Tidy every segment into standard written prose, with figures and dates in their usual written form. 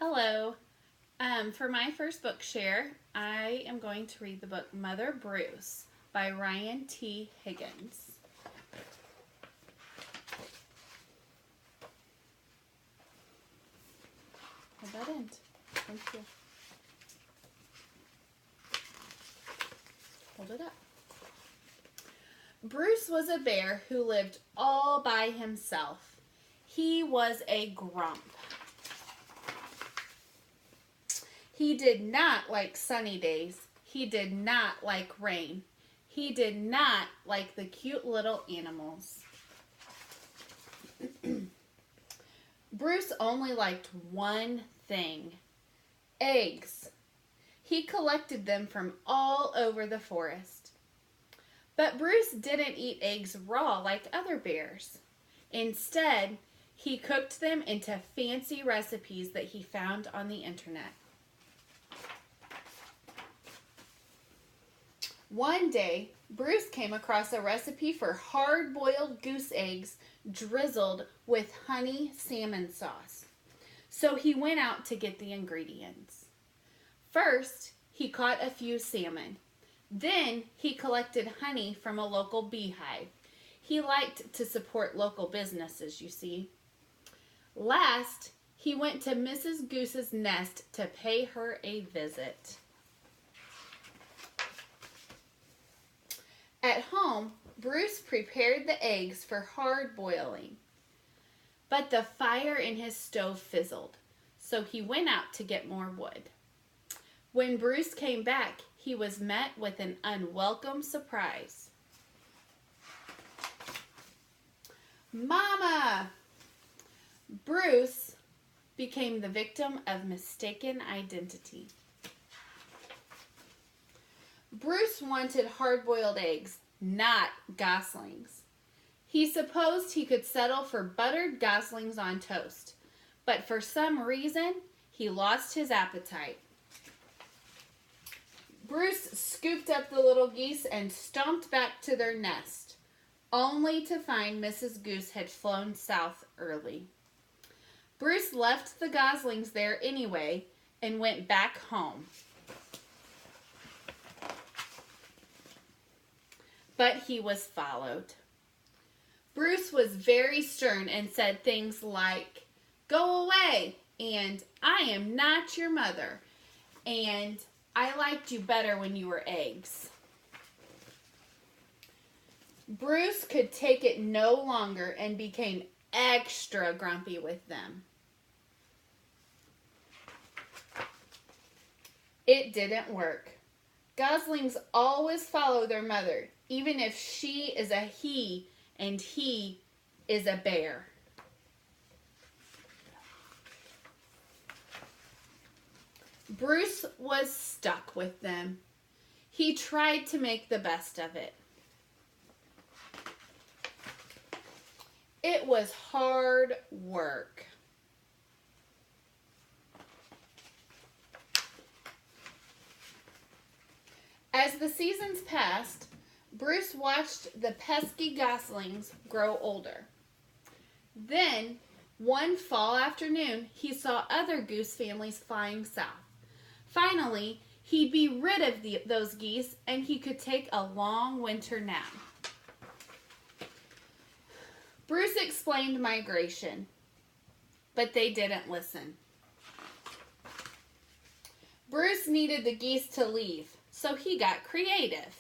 Hello. For my first book share, I am going to read the book Mother Bruce by Ryan T. Higgins. Hold that in. Thank you. Hold it up. Bruce was a bear who lived all by himself. He was a grump. He did not like sunny days. He did not like rain. He did not like the cute little animals. Bruce only liked one thing: eggs. He collected them from all over the forest. But Bruce didn't eat eggs raw like other bears. Instead, he cooked them into fancy recipes that he found on the internet. One day, Bruce came across a recipe for hard-boiled goose eggs drizzled with honey salmon sauce. So he went out to get the ingredients. First, he caught a few salmon. Then he collected honey from a local beehive. He liked to support local businesses, you see. Last, he went to Mrs. Goose's nest to pay her a visit. At home, Bruce prepared the eggs for hard boiling. But the fire in his stove fizzled, so he went out to get more wood. When Bruce came back, he was met with an unwelcome surprise. Mama! Bruce became the victim of mistaken identity. Bruce wanted hard-boiled eggs, not goslings. He supposed he could settle for buttered goslings on toast, but for some reason, he lost his appetite. Bruce scooped up the little geese and stomped back to their nest, only to find Mrs. Goose had flown south early. Bruce left the goslings there anyway and went back home. But he was followed. Bruce was very stern and said things like, "Go away," and "I am not your mother," and "I liked you better when you were eggs." Bruce could take it no longer and became extra grumpy with them. It didn't work. Goslings always follow their mother, even if she is a he and he is a bear. Bruce was stuck with them. He tried to make the best of it. It was hard work. As the seasons passed, Bruce watched the pesky goslings grow older. Then, one fall afternoon, he saw other goose families flying south. Finally, he'd be rid of those geese and he could take a long winter nap. Bruce explained migration, but they didn't listen. Bruce needed the geese to leave, so he got creative.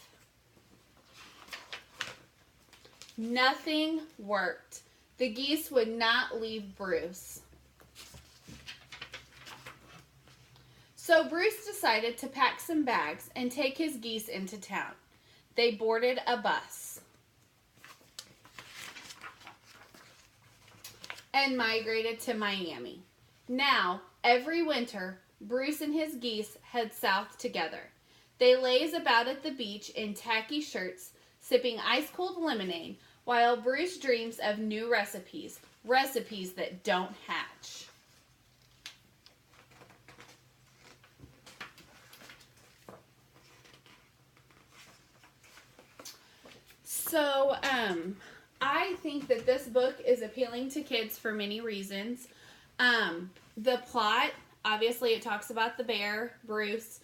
Nothing worked. The geese would not leave Bruce. So Bruce decided to pack some bags and take his geese into town. They boarded a bus and migrated to Miami. Now, every winter, Bruce and his geese head south together. They laze about at the beach in tacky shirts, sipping ice-cold lemonade, while Bruce dreams of new recipes that don't hatch. So, I think that this book is appealing to kids for many reasons. The plot Obviously, it talks about the bear, Bruce,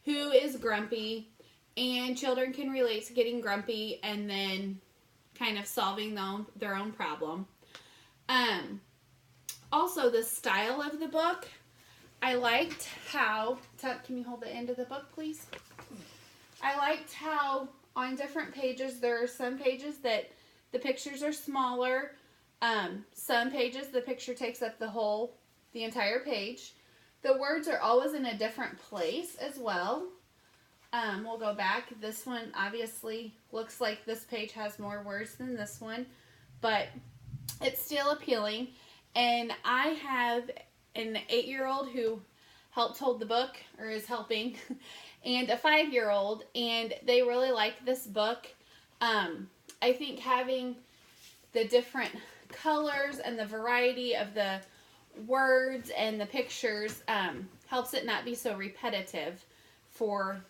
who is grumpy, and children can relate to getting grumpy and then kind of solving their own problem. Also, the style of the book, I liked how, can you hold the end of the book, please? I liked how on different pages, there are some pages that the pictures are smaller. Some pages, the picture takes up the entire page. The words are always in a different place as well. We'll go back. This one obviously looks like this page has more words than this one, but it's still appealing. And I have an 8-year-old who helped hold the book, or is helping, and a 5-year-old, and they really like this book. I think having the different colors and the variety of the words and the pictures helps it not be so repetitive for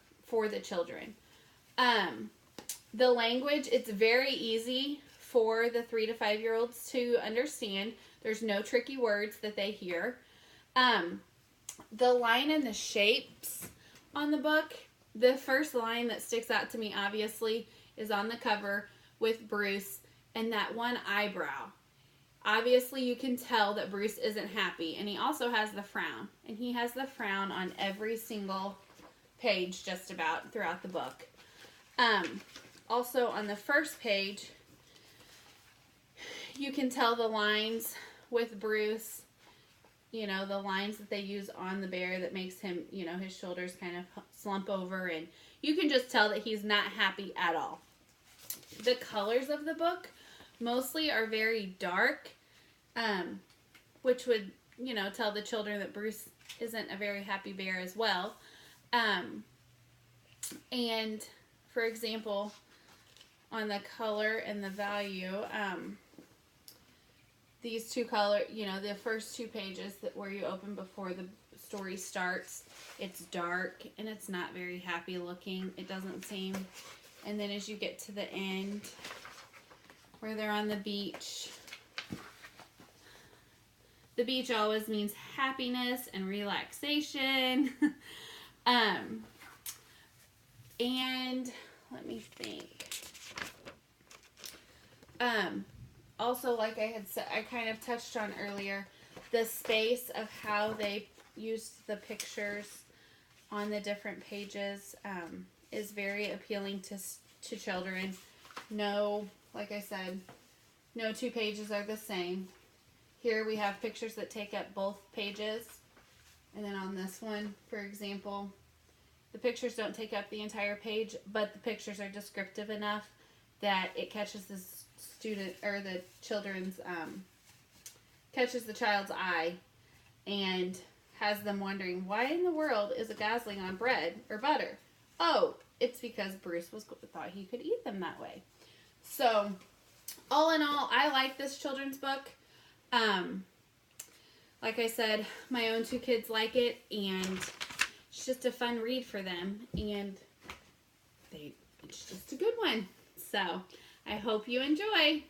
the children. The language, it's very easy for the 3 to 5-year-olds to understand. There's no tricky words that they hear. The line and the shapes on the book, the first line that sticks out to me obviously is on the cover with Bruce and that one eyebrow. Obviously you can tell that Bruce isn't happy, and he also has the frown, and he has the frown on every single page just about throughout the book. Also on the first page you can tell the lines with Bruce, you know, the lines that they use on the bear that makes him, you know, his shoulders kind of slump over, and you can just tell that he's not happy at all. The colors of the book mostly are very dark, which would, you know, tell the children that Bruce isn't a very happy bear as well. And for example, on the color and the value, these two color, you know, the first two pages where you open before the story starts, it's dark and it's not very happy looking. It doesn't seem. And then as you get to the end, where they're on the beach always means happiness and relaxation. And let me think. Also, like I had said, I kind of touched on earlier, the space of how they used the pictures on the different pages is very appealing to children. No, like I said, no two pages are the same. Here we have pictures that take up both pages, and then on this one, for example, the pictures don't take up the entire page, but the pictures are descriptive enough that it catches the student or the children's catches the child's eye and has them wondering, why in the world is a gosling on bread or butter? Oh, it's because Bruce thought he could eat them that way. So all in all, I like this children's book. Like I said, my own two kids like it, and it's just a fun read for them, and it's just a good one. So I hope you enjoy.